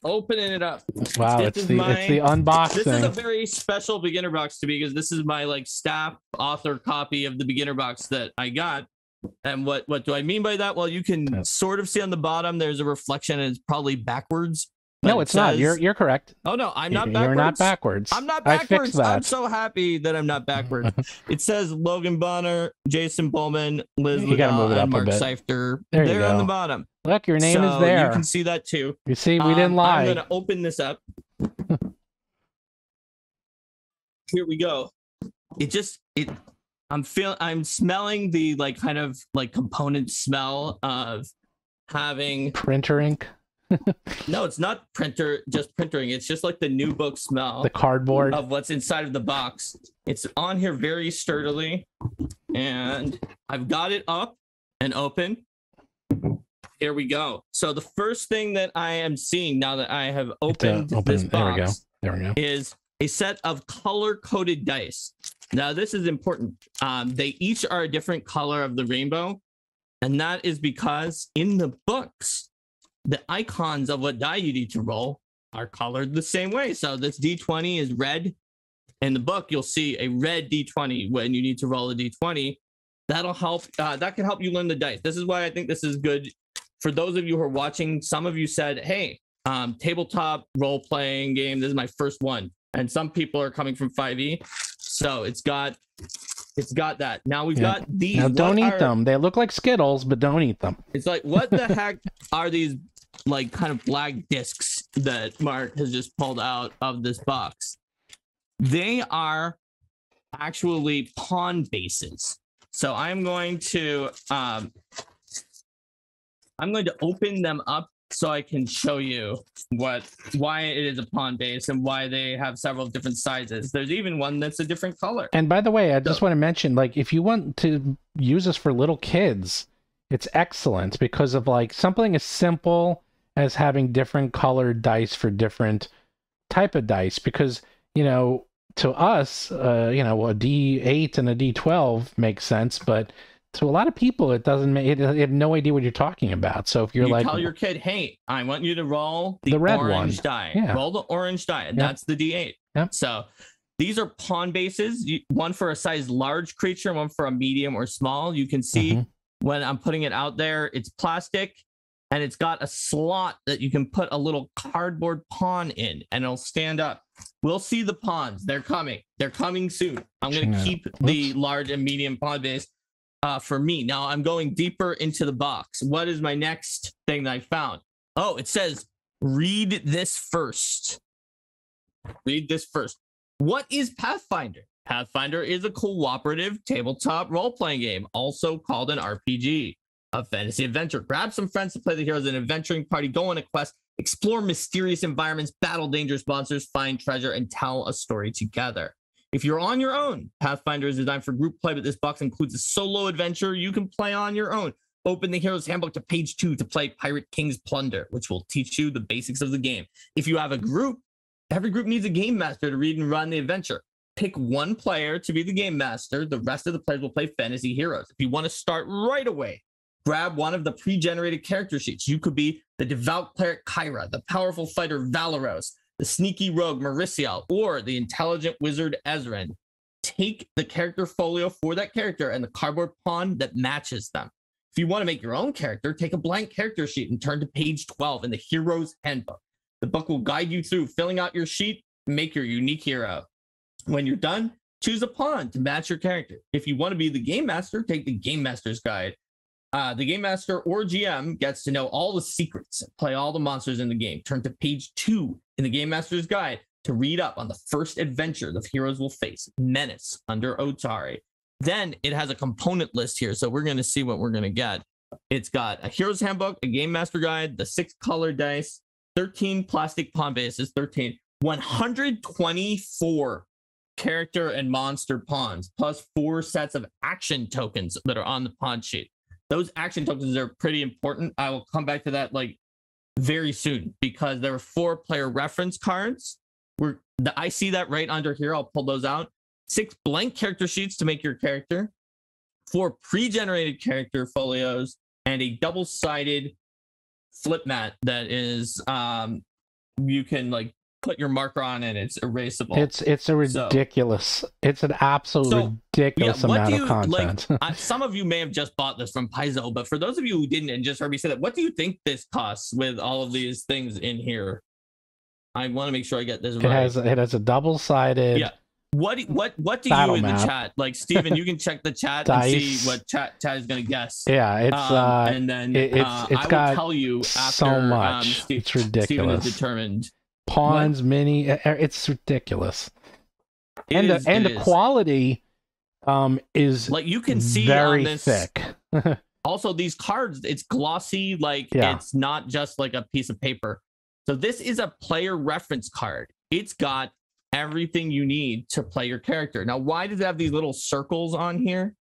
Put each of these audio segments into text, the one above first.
opening it up. Wow, it's the unboxing. This is a very special beginner box to me because this is my like staff author copy of the beginner box that I got. And what do I mean by that? Well, you can sort of see on the bottom there's a reflection and it's probably backwards. No, it's not. You're correct. Oh no, I'm not backwards. You're not backwards. I'm not backwards. I fixed that. I'm so happy that I'm not backwards. It says Logan Bonner, Jason Bowman, Liz Liddell, and Mark Seifter. They're on the bottom. Look, your name is there. You can see that too. You see, we didn't lie. I'm gonna open this up. Here we go. I'm smelling the like kind of like component smell of having printer ink. No, it's not just printering. It's just like the new book smell. The cardboard of what's inside of the box. It's on here very sturdily. And I've got it up and open. Here we go. So the first thing that I am seeing now that I have opened this box is a set of color-coded dice. Now, this is important. They each are a different color of the rainbow. And that is because in the books, the icons of what die you need to roll are colored the same way. So this D20 is red. In the book, you'll see a red D20 when you need to roll a D20. That'll help. That can help you learn the dice. This is why I think this is good. For those of you who are watching, some of you said, hey, tabletop role-playing game. This is my first one. And some people are coming from 5e. So it's got that. Now we've got these. Now don't eat them. They look like Skittles, but don't eat them. It's like, what the heck are these like kind of black discs that Mark has just pulled out of this box? They are actually pawn bases. So I'm going to open them up so I can show you why it is a pawn base and why they have several different sizes. There's even one that's a different color. And by the way, I just want to mention, like, if you want to use this for little kids, it's excellent because of like something as simple as having different colored dice for different type of dice. Because, you know, to us, you know, a D8 and a D12 makes sense, but to a lot of people, it doesn't make. They have no idea what you're talking about. So if you tell your kid, "Hey, I want you to roll the red orange one. Die. Roll the orange die, and that's the D8." So these are pawn bases. One for a size large creature, one for a medium or small. You can see when I'm putting it out there, it's plastic, and it's got a slot that you can put a little cardboard pawn in, and it'll stand up. We'll see the pawns. They're coming. They're coming soon. I'm going to keep the large and medium pawn base. For me. Now I'm going deeper into the box. What is my next thing that I found? Oh, it says, read this first. Read this first. What is Pathfinder? Pathfinder is a cooperative tabletop role-playing game, also called an RPG, a fantasy adventure. Grab some friends to play the heroes in an adventuring party, go on a quest, explore mysterious environments, battle dangerous monsters, find treasure, and tell a story together. If you're on your own, Pathfinder is designed for group play, but this box includes a solo adventure you can play on your own. Open the Hero's Handbook to page 2 to play Pirate King's Plunder, which will teach you the basics of the game. If you have a group, every group needs a game master to read and run the adventure. Pick one player to be the game master. The rest of the players will play fantasy heroes. If you want to start right away, grab one of the pre-generated character sheets. You could be the devout cleric Kyra, the powerful fighter Valeros, the sneaky rogue Mauricio, or the intelligent wizard Ezrin. Take the character folio for that character and the cardboard pawn that matches them. If you want to make your own character, take a blank character sheet and turn to page 12 in the Hero's Handbook. The book will guide you through filling out your sheet and make your unique hero. When you're done, choose a pawn to match your character. If you want to be the game master, take the Game Master's Guide. The Game Master or GM gets to know all the secrets and play all the monsters in the game. Turn to page 2 in the Game Master's Guide to read up on the first adventure the heroes will face, Menace under Otari. Then it has a component list here, so we're going to see what we're going to get. It's got a Hero's Handbook, a Game Master Guide, the 6 color dice, 13 plastic pawn bases, 124 character and monster pawns, plus 4 sets of action tokens that are on the pawn sheet. Those action tokens are pretty important. I will come back to that like very soon because there are 4 player reference cards. I see that right under here. I'll pull those out. 6 blank character sheets to make your character, 4 pre-generated character folios, and a double-sided flip mat that is you can like put your marker on and it's erasable. It's a ridiculous. It's an absolute ridiculous amount of content. Like, some of you may have just bought this from Paizo, but for those of you who didn't and just heard me say that, what do you think this costs with all of these things in here? I want to make sure I get this right. It has a double-sided. Yeah. What do you in the chat? Like, Steven, you can check the chat and see what chat is going to guess. Yeah, it's and then it's I will tell you after so much. It's ridiculous. Steven is determined. Pawns, mini, it's ridiculous. The quality is like you can see very on this, thick. Also, these cards, it's glossy, like it's not just like a piece of paper. So this is a player reference card. It's got everything you need to play your character. Now, why does it have these little circles on here?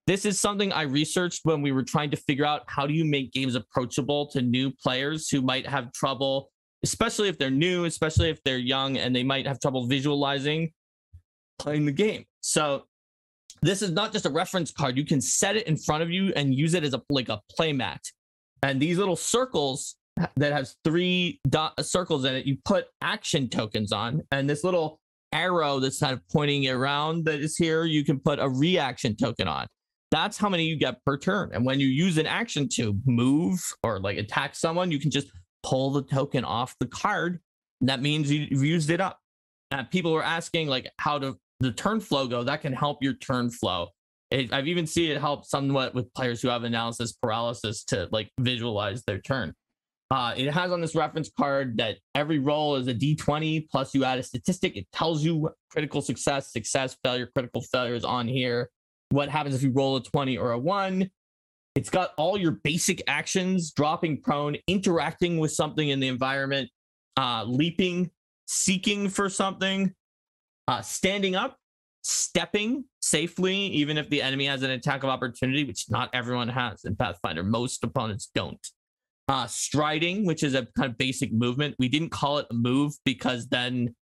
This is something I researched when we were trying to figure out how do you make games approachable to new players who might have trouble, especially if they're new, especially if they're young, and they might have trouble visualizing playing the game. So this is not just a reference card. You can set it in front of you and use it as a play mat. And these little circles that has 3 circles in it, you put action tokens on, and this little arrow that's kind of pointing around that is here, you can put a reaction token on. That's how many you get per turn. And when you use an action to move or like attack someone, you can just pull the token off the card. And that means you've used it up. People were asking like how to the turn flow go. That can help your turn flow. I've even seen it help somewhat with players who have analysis paralysis to like visualize their turn. It has on this reference card that every roll is a d20 plus you add a statistic. It tells you critical success, failure, critical failure is on here. What happens if you roll a 20 or a 1? It's got all your basic actions: dropping prone, interacting with something in the environment, leaping, seeking for something, standing up, stepping safely, even if the enemy has an attack of opportunity, which not everyone has in Pathfinder. Most opponents don't. Striding, which is a kind of basic movement. We didn't call it a move because then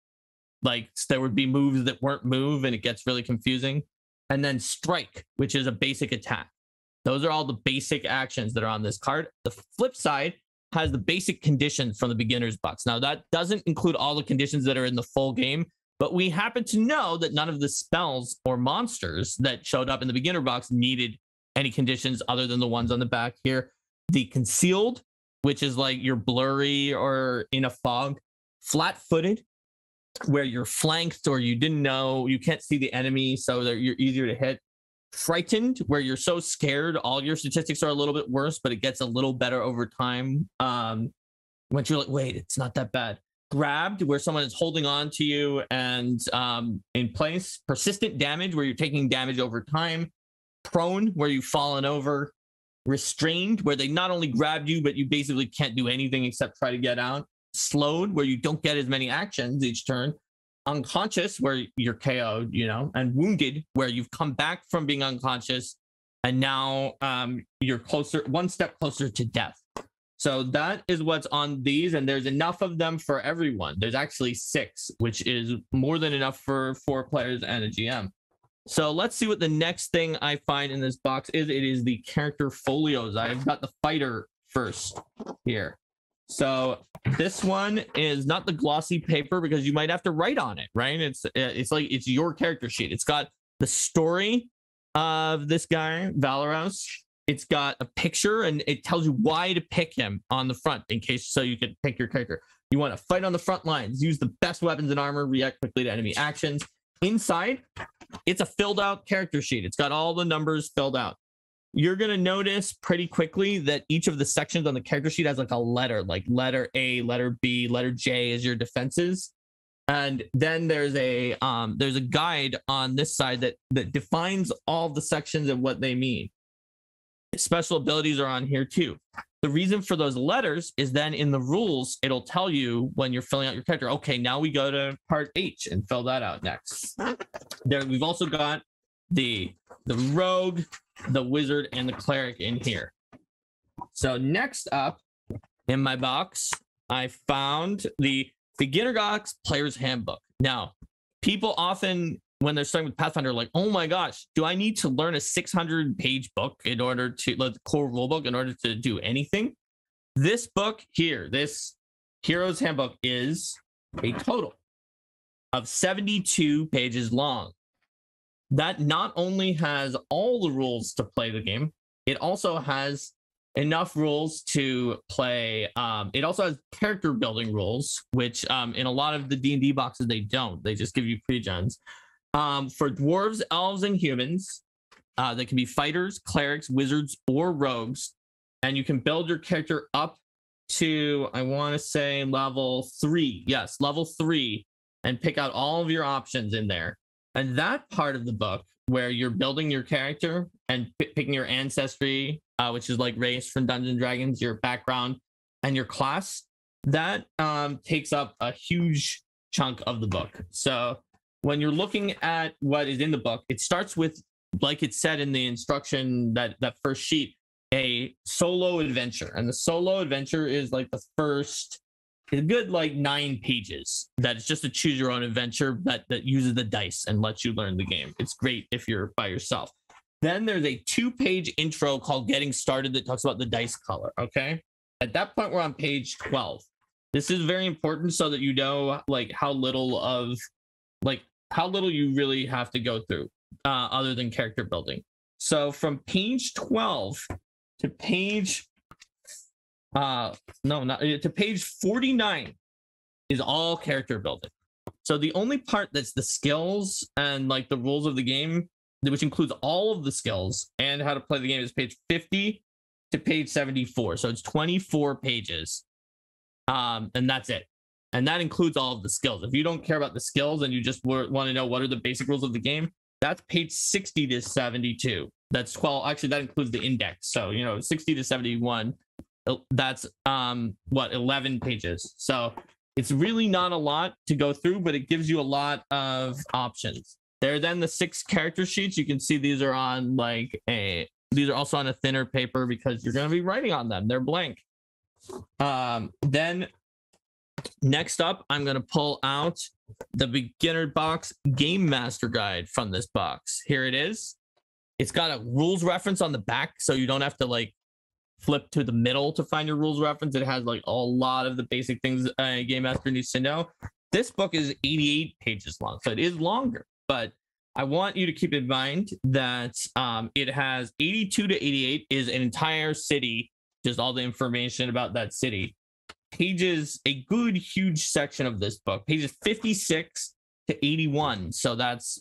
like there would be moves that weren't move and it gets really confusing. And then strike, which is a basic attack. Those are all the basic actions that are on this card. The flip side has the basic conditions from the beginner's box. Now that doesn't include all the conditions that are in the full game, but we happen to know that none of the spells or monsters that showed up in the beginner box needed any conditions other than the ones on the back here. The concealed, which is like you're blurry or in a fog. Flat-footed, where you're flanked or you didn't know, you can't see the enemy, so that you're easier to hit. Frightened, where you're so scared, all your statistics are a little bit worse, but it gets a little better over time. Once you're like, wait, it's not that bad. Grabbed, where someone is holding on to you and in place. Persistent damage, where you're taking damage over time. Prone, where you've fallen over. Restrained, where they not only grabbed you, but you basically can't do anything except try to get out. Slowed, where you don't get as many actions each turn. Unconscious, where you're KO'd, and wounded, where you've come back from being unconscious and now you're one step closer to death. So that is what's on these, and there's enough of them for everyone. There's actually 6, which is more than enough for 4 players and a GM. So let's see what the next thing I find in this box is. It is the character folios. I've got the fighter first here. So this one is not the glossy paper because you might have to write on it, right? It's like it's your character sheet. It's got the story of this guy, Valoros. It's got a picture and it tells you why to pick him on the front in case so you can pick your character. You want to fight on the front lines, use the best weapons and armor, react quickly to enemy actions. Inside, it's a filled out character sheet. It's got all the numbers filled out. You're going to notice pretty quickly that each of the sections on the character sheet has like a letter, like letter A, letter B, letter J is your defenses. And then there's a guide on this side that defines all the sections and what they mean. Special abilities are on here too. The reason for those letters is then in the rules, it'll tell you when you're filling out your character, okay, now we go to part H and fill that out next. There, we've also got the rogue, the wizard, and the cleric in here. So next up in my box, I found the Beginner Box Player's Handbook. Now, people often, when they're starting with Pathfinder, are like, oh my gosh, do I need to learn a 600-page book in order to, like the core rulebook, in order to do anything? This book here, this Hero's Handbook is a total of 72 pages long. That not only has all the rules to play the game, it also has enough rules to play. It also has character building rules, which in a lot of the D&D boxes, they don't. They just give you pre-gens. For dwarves, elves, and humans, they can be fighters, clerics, wizards, or rogues. And you can build your character up to, I want to say, level 3. Yes, level 3, and pick out all of your options in there. And that part of the book where you're building your character and picking your ancestry, which is like race from Dungeons and Dragons, your background, and your class, that takes up a huge chunk of the book. So when you're looking at what is in the book, it starts with, like it said in the instruction, that first sheet, a solo adventure. And the solo adventure is like the first, a good like 9 pages. That is just a choose your own adventure that uses the dice and lets you learn the game. It's great if you're by yourself. Then there's a 2-page intro called Getting Started that talks about the dice color. Okay. At that point, we're on page 12. This is very important so that you know like how little you really have to go through other than character building. So from page 12 to page to page 49 is all character building. So the only part that's the skills and like the rules of the game, which includes all of the skills and how to play the game, is page 50 to page 74. So it's 24 pages. And that's it. And that includes all of the skills. If you don't care about the skills and you just want to know what are the basic rules of the game, that's page 60 to 72. That's 12. Actually, that includes the index. So, 60 to 71. That's 11 pages. So it's really not a lot to go through, but it gives you a lot of options. There are then the 6 character sheets. You can see these are on these are also on a thinner paper because you're going to be writing on them. They're blank. Then next up, I'm going to pull out the beginner box game master guide from this box. Here it is. It's got a rules reference on the back, so you don't have to flip to the middle to find your rules reference. It has a lot of the basic things a game master needs to know. This book is 88 pages long, so it is longer, but I want you to keep in mind that it has 82 to 88 is an entire city, just all the information about that city. Pages, a good huge section of this book, pages 56 to 81. So that's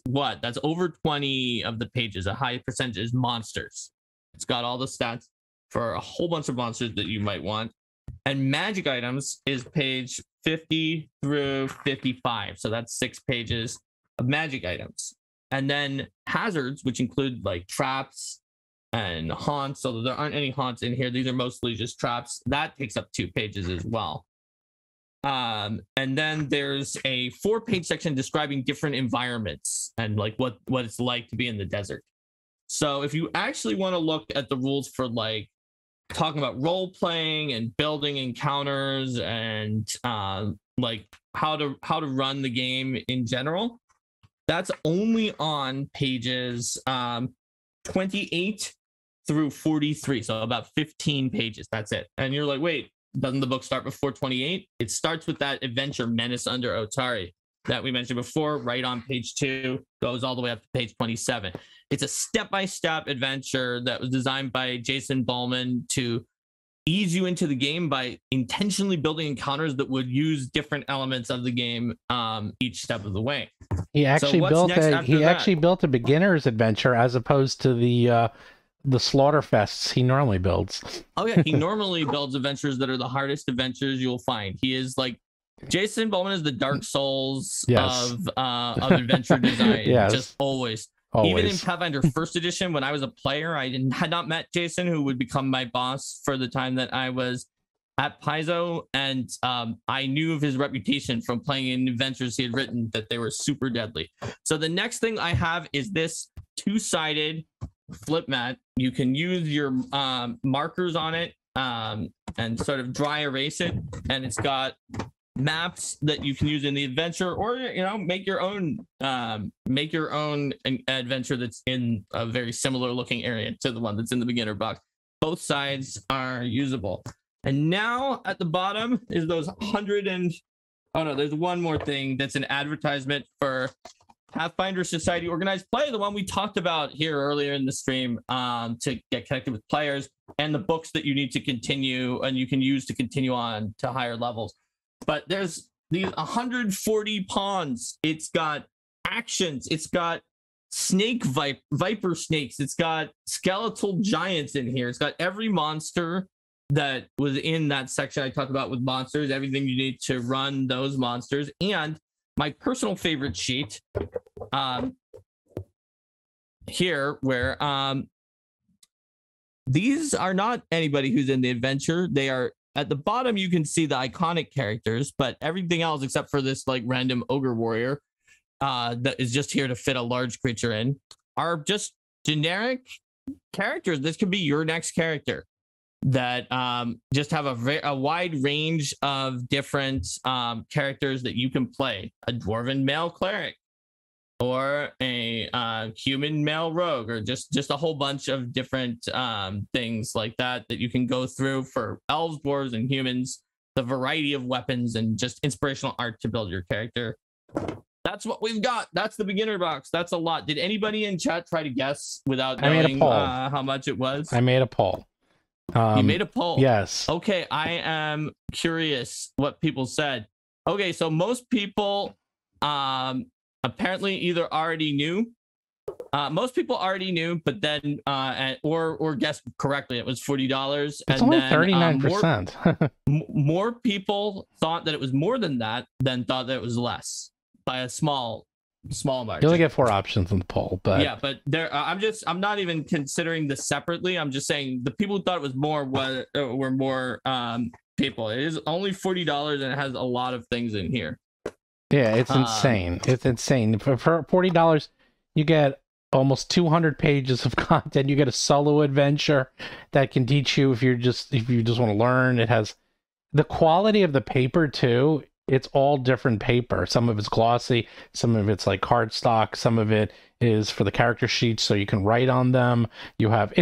over 20 of the pages. A high percentage is monsters. It's got all the stats for a whole bunch of monsters that you might want. And magic items is page 50 through 55. So that's 6 pages of magic items. And then hazards, which include traps and haunts. So there aren't any haunts in here. These are mostly just traps. That takes up 2 pages as well. And then there's a 4-page section describing different environments and what it's like to be in the desert. So if you actually want to look at the rules for talking about role playing and building encounters and how to run the game in general, that's only on pages 28 through 43. So about 15 pages. That's it. And you're like, wait, doesn't the book start before 28? It starts with that adventure, Menace Under Otari, that we mentioned before, right on page 2, goes all the way up to page 27. It's a step-by-step adventure that was designed by Jason Ballman to ease you into the game by intentionally building encounters that would use different elements of the game each step of the way. He actually built a beginner's adventure as opposed to the slaughterfests he normally builds. Oh yeah, he normally builds adventures that are the hardest adventures you'll find. He is Jason Ballman is the Dark Souls of adventure design. Yes. Just always. Even in Pathfinder First Edition, when I was a player, I had not met Jason, who would become my boss for the time that I was at Paizo, and I knew of his reputation from playing in adventures he had written that they were super deadly. So the next thing I have is this 2-sided flip mat. You can use your markers on it and sort of dry erase it, and it's got maps that you can use in the adventure, or make your own adventure that's in a very similar looking area to the one that's in the beginner box. Both sides are usable. And now at the bottom is those 100 and... Oh, no, there's one more thing that's an advertisement for Pathfinder Society Organized Play, the one we talked about here earlier in the stream, to get connected with players, and the books that you need to continue and you can use to continue on to higher levels. But there's these 140 pawns. It's got actions. It's got viper snakes. It's got skeletal giants in here. It's got every monster that was in that section I talked about with monsters, everything you need to run those monsters. And my personal favorite sheet here, where these are not anybody who's in the adventure. They are at the bottom. You can see the iconic characters, but everything else except for this like random ogre warrior that is just here to fit a large creature in are just generic characters. This could be your next character that just have a wide range of different characters that you can play. A dwarven male cleric, or a human male rogue, or just a whole bunch of different things like that you can go through for elves, dwarves, and humans. The variety of weapons and just inspirational art to build your character. That's what we've got. That's the beginner box. That's a lot. Did anybody in chat try to guess without knowing how much it was? I made a poll. You made a poll? Yes. Okay, I am curious what people said. Okay, so most people apparently either already knew. Most people already knew, but then or guessed correctly. It was $40. It's only 39%. More people thought that it was more than that than thought that it was less by a small margin. You only get 4 options in the poll, but yeah, but there I'm not even considering this separately. I'm just saying the people who thought it was more were more people. It is only $40 and it has a lot of things in here. Yeah, it's insane. It's insane. For $40, you get almost 200 pages of content. You get a solo adventure that can teach you if you just want to learn. It has the quality of the paper too. It's all different paper. Some of it's glossy, some of it's like cardstock, some of it is for the character sheets so you can write on them. You have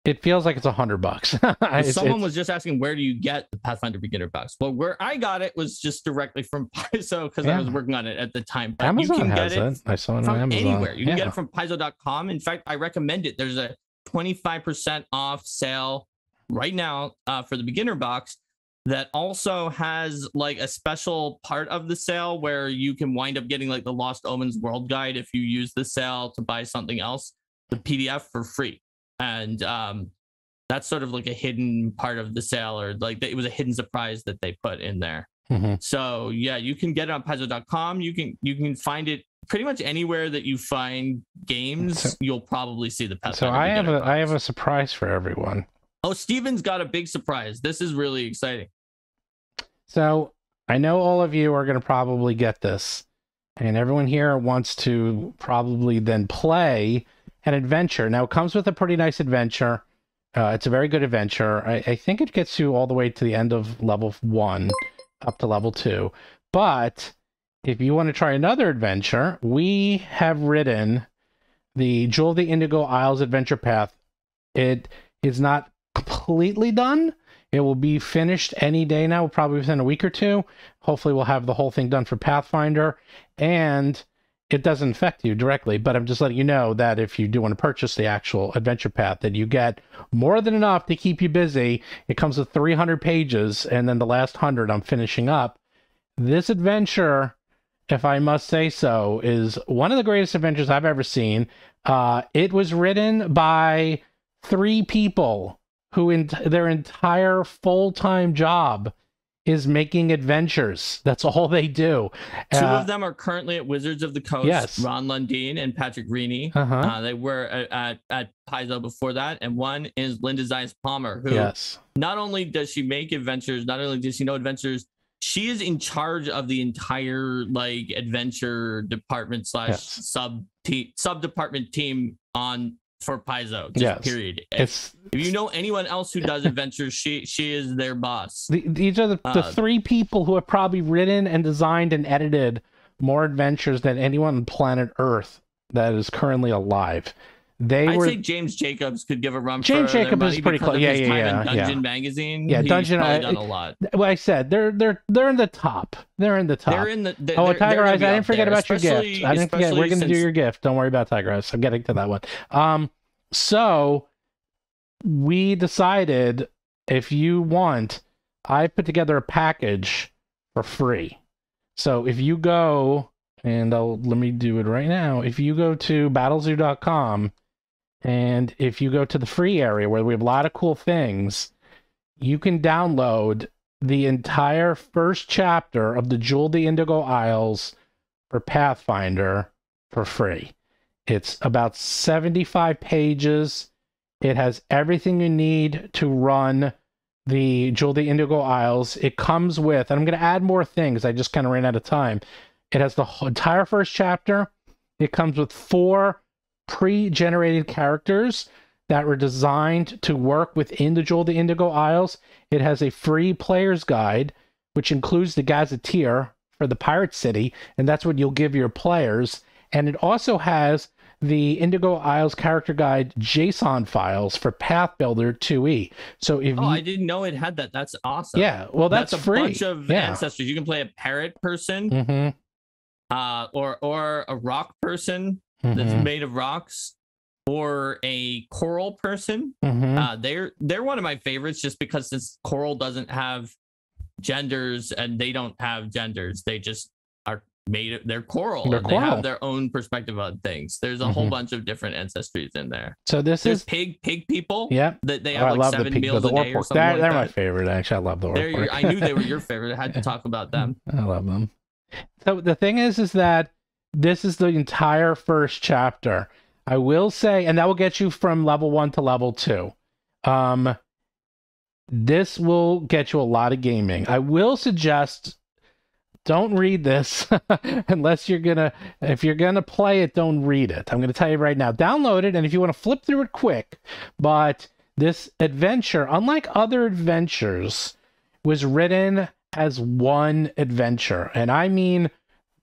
it feels like it's $100. Someone was just asking, where do you get the Pathfinder beginner box? Well, where I got it was just directly from Paizo because I was working on it at the time. But Amazon you can has get it. I saw it from on Amazon. Anywhere. You can get it from Paizo.com. In fact, I recommend it. There's a 25% off sale right now for the beginner box that also has like a special part of the sale where you can wind up getting like the Lost Omens World Guide if you use the sale to buy something else, the PDF for free. And that's sort of like a hidden part of the sale, or like it was a hidden surprise that they put in there. Mm-hmm. So yeah, you can get it on Paizo.com. You can find it pretty much anywhere that you find games. You'll probably see the Pathfinder. So I have a surprise for everyone. Oh, Steven's got a big surprise. This is really exciting. So I know all of you are going to probably get this, and everyone here wants to probably then play an adventure. Now, it comes with a pretty nice adventure. It's a very good adventure. I think it gets you all the way to the end of level 1 up to level 2. But if you want to try another adventure, we have written the Jewel of the Indigo Isles adventure path. It is not completely done. It will be finished any day now, probably within a week or 2. Hopefully we'll have the whole thing done for Pathfinder, and it doesn't affect you directly, but I'm just letting you know that if you do want to purchase the actual adventure path, that you get more than enough to keep you busy. It comes with 300 pages, and then the last 100 I'm finishing up. This adventure, if I must say so, is one of the greatest adventures I've ever seen. It was written by 3 people who their entire full-time job is making adventures. That's all they do. 2 of them are currently at Wizards of the Coast. Yes. Ron Lundeen and Patrick Rini. They were at Paizo before that. And one is Linda Zeiss Palmer, who not only does she make adventures, not only does she know adventures, she is in charge of the entire like adventure department / sub department team for Paizo, period. If you know anyone else who does adventures, she is their boss. These are the 3 people who have probably written and designed and edited more adventures than anyone on planet Earth that is currently alive. I'd say James Jacobs could give a run. James for Jacobs their is pretty close. Yeah. Dungeon magazine. Yeah, He's Dungeon. Probably done a lot. Well, I said they're in the top. They're in the top. They're in the. Tiger Eyes. I didn't forget about your gift. I didn't forget. We're gonna do your gift. Don't worry about Tiger Eyes. I'm getting to that one. So we decided, if you want, I put together a package for free. So if you go, and let me do it right now. If you go to battlezoo.com, and if you go to the free area where we have a lot of cool things, you can download the entire first chapter of the Jewel of the Indigo Isles for Pathfinder for free. It's about 75 pages. It has everything you need to run the Jewel of the Indigo Isles. It comes with, and I'm going to add more things. I just kind of ran out of time. It has the entire first chapter. It comes with 4 pre-generated characters that were designed to work within the Jewel of the Indigo Isles. It has a free player's guide, which includes the gazetteer for the Pirate City, and that's what you'll give your players. And it also has the Indigo Isles character guide JSON files for Path Builder 2e. So if I didn't know it had that. That's awesome. Yeah, well, that's free. A bunch of ancestors. You can play a parrot person, or a rock person that's made of rocks, or a coral person. They're one of my favorites, just because this coral doesn't have genders, and they don't have genders. They just are they're coral. They have their own perspective on things. There's a whole bunch of different ancestries in there. So there's pig people. Yeah, that they have like 7 meals a day or something. They're my favorite. Actually, I love the orc. I knew they were your favorite. I had to talk about them. I love them. So the thing is that this is the entire first chapter. I will say, and that will get you from level 1 to level 2. This will get you a lot of gaming. I will suggest, don't read this unless if you're gonna play it, don't read it. I'm gonna tell you right now, download it, and if you want to flip through it quick. But this adventure, unlike other adventures, was written as one adventure. And I mean,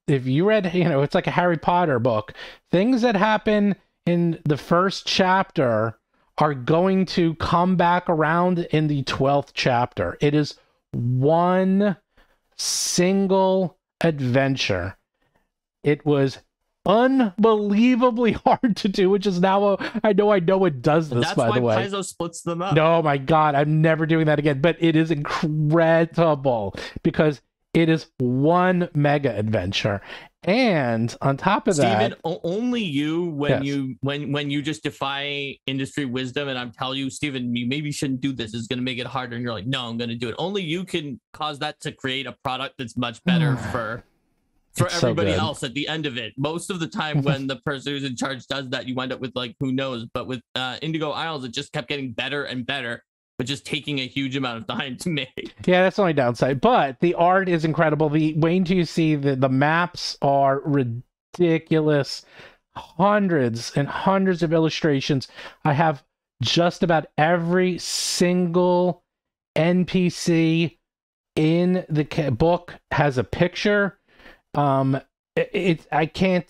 if you read, it's like a Harry Potter book. Things that happen in the first chapter are going to come back around in the 12th chapter. It is one single adventure. It was unbelievably hard to do, which is now I know it does this. That's by the way, Paizo splits them up. No, my God, I'm never doing that again. But it is incredible because it is one mega adventure. And on top of Steven, only you when you just defy industry wisdom, and I'm telling you, Steven, you maybe shouldn't do this, is going to make it harder, and you're like, no, I'm going to do it. Only you can cause that to create a product that's much better for everybody else at the end of it. Most of the time when the person who's in charge does that, you wind up with like, who knows. But with Indigo Isles, it just kept getting better and better, but just taking a huge amount of time to make. Yeah, that's the only downside. But the art is incredible. Wait until you see the maps are ridiculous. Hundreds and hundreds of illustrations. I have just about every single NPC in the book has a picture. I can't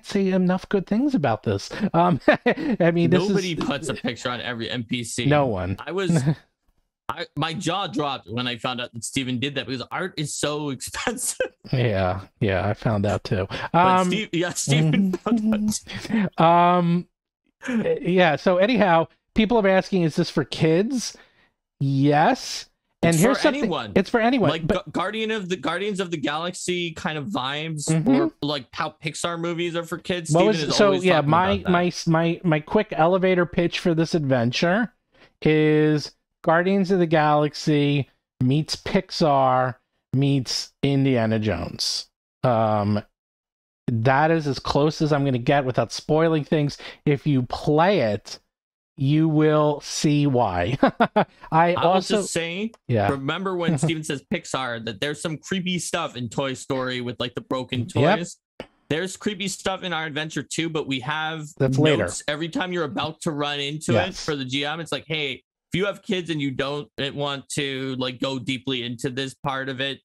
say enough good things about this. I mean, nobody puts a picture on every NPC. No one. My jaw dropped when I found out that Steven did that, because art is so expensive. Yeah, I found out too. Steven found out too. Yeah. So anyhow, people are asking, is this for kids? Yes. And here's something. Anyone. It's for anyone. Like Guardians of the Galaxy kind of vibes, or like how Pixar movies are for kids. My quick elevator pitch for this adventure is Guardians of the Galaxy meets Pixar meets Indiana Jones. That is as close as I'm going to get without spoiling things. If you play it, you will see why. I also just say, remember when Steven says Pixar, that there's some creepy stuff in Toy Story with like the broken toys. Yep. There's creepy stuff in our adventure too, but we have notes later. Every time you're about to run into it for the GM, it's like, hey, if you have kids and you don't want to like go deeply into this part of it,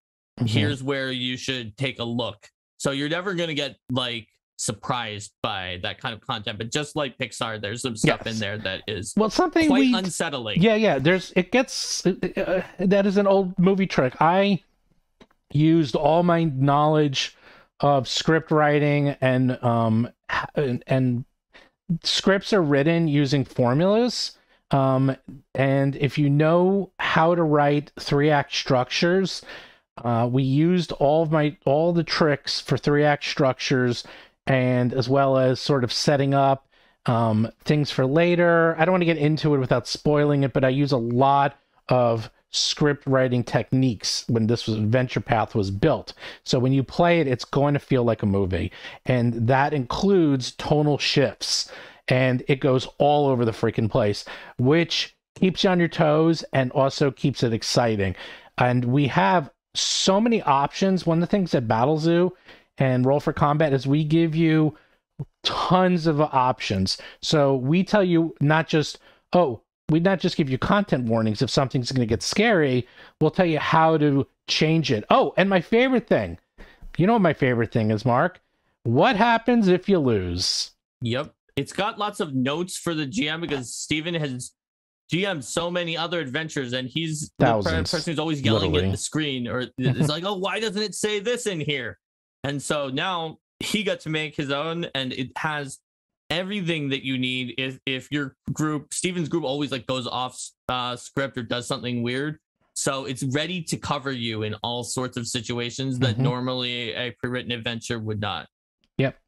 here's where you should take a look. So you're never going to get like surprised by that kind of content. But just like Pixar, there's some stuff in there that is something quite unsettling. That is an old movie trick. I used all my knowledge of script writing, and scripts are written using formulas. And if you know how to write 3-act structures, we used all the tricks for 3-act structures, and as well as sort of setting up things for later. I don't want to get into it without spoiling it, but I use a lot of script writing techniques when this Adventure Path was built. So when you play it, it's going to feel like a movie, and that includes tonal shifts, and it goes all over the freaking place, which keeps you on your toes and also keeps it exciting. And we have so many options. One of the things at Battle Zoo and Roll for Combat is we give you tons of options. So we tell you we not just give you content warnings if something's going to get scary. We'll tell you how to change it. Oh, and my favorite thing. You know what my favorite thing is, Mark? What happens if you lose? Yep. It's got lots of notes for the GM because Steven has GM'd so many other adventures, and he's the person who's always yelling at the screen, or it's like, oh, why doesn't it say this in here? And so now he got to make his own, and it has everything that you need if your group, Steven's group, always like goes off script or does something weird. So it's ready to cover you in all sorts of situations that normally a pre-written adventure would not. Yep.